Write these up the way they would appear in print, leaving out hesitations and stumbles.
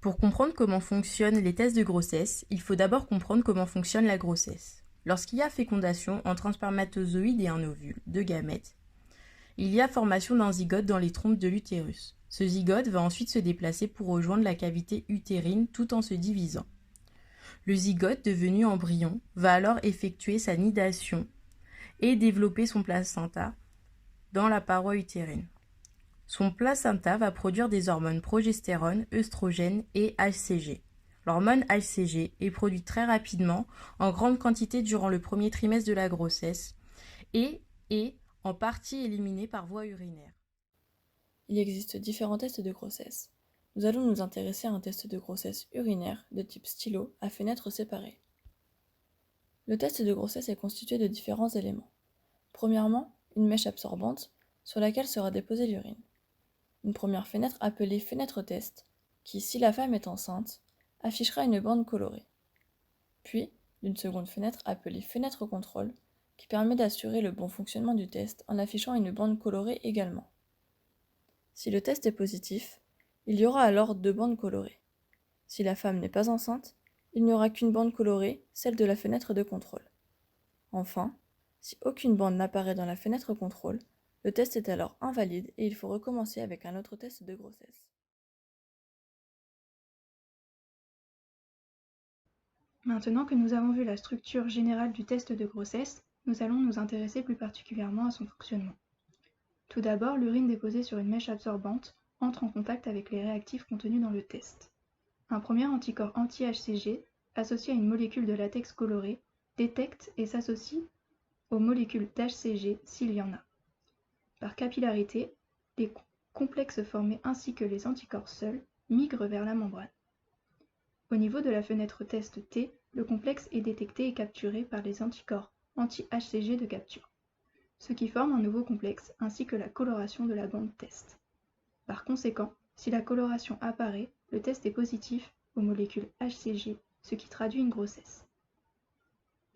Pour comprendre comment fonctionnent les tests de grossesse, il faut d'abord comprendre comment fonctionne la grossesse. Lorsqu'il y a fécondation entre un spermatozoïde et un ovule, deux gamètes, il y a formation d'un zygote dans les trompes de l'utérus. Ce zygote va ensuite se déplacer pour rejoindre la cavité utérine tout en se divisant. Le zygote, devenu embryon, va alors effectuer sa nidation et développer son placenta dans la paroi utérine. Son placenta va produire des hormones progestérone, œstrogène et HCG. L'hormone HCG est produite très rapidement, en grande quantité durant le premier trimestre de la grossesse et est en partie éliminée par voie urinaire. Il existe différents tests de grossesse. Nous allons nous intéresser à un test de grossesse urinaire de type stylo à fenêtres séparées. Le test de grossesse est constitué de différents éléments. Premièrement, une mèche absorbante sur laquelle sera déposée l'urine. Une première fenêtre appelée fenêtre test, qui, si la femme est enceinte, affichera une bande colorée. Puis, une seconde fenêtre appelée fenêtre contrôle, qui permet d'assurer le bon fonctionnement du test en affichant une bande colorée également. Si le test est positif, il y aura alors deux bandes colorées. Si la femme n'est pas enceinte, il n'y aura qu'une bande colorée, celle de la fenêtre de contrôle. Enfin, si aucune bande n'apparaît dans la fenêtre contrôle, le test est alors invalide et il faut recommencer avec un autre test de grossesse. Maintenant que nous avons vu la structure générale du test de grossesse, nous allons nous intéresser plus particulièrement à son fonctionnement. Tout d'abord, l'urine déposée sur une mèche absorbante entre en contact avec les réactifs contenus dans le test. Un premier anticorps anti-HCG, associé à une molécule de latex coloré, détecte et s'associe aux molécules d'HCG s'il y en a. Par capillarité, les complexes formés ainsi que les anticorps seuls migrent vers la membrane. Au niveau de la fenêtre test T, le complexe est détecté et capturé par les anticorps anti-HCG de capture, ce qui forme un nouveau complexe ainsi que la coloration de la bande test. Par conséquent, si la coloration apparaît, le test est positif aux molécules HCG, ce qui traduit une grossesse.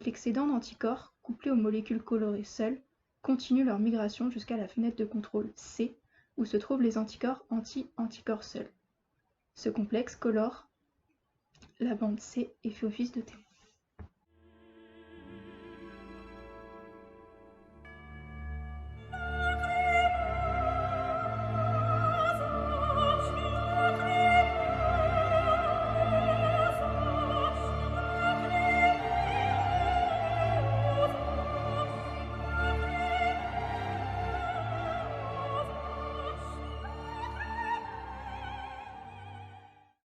L'excédent d'anticorps, couplé aux molécules colorées seules, continue leur migration jusqu'à la fenêtre de contrôle C, où se trouvent les anticorps anti-anticorps seuls. Ce complexe colore la bande C et fait office de témoin.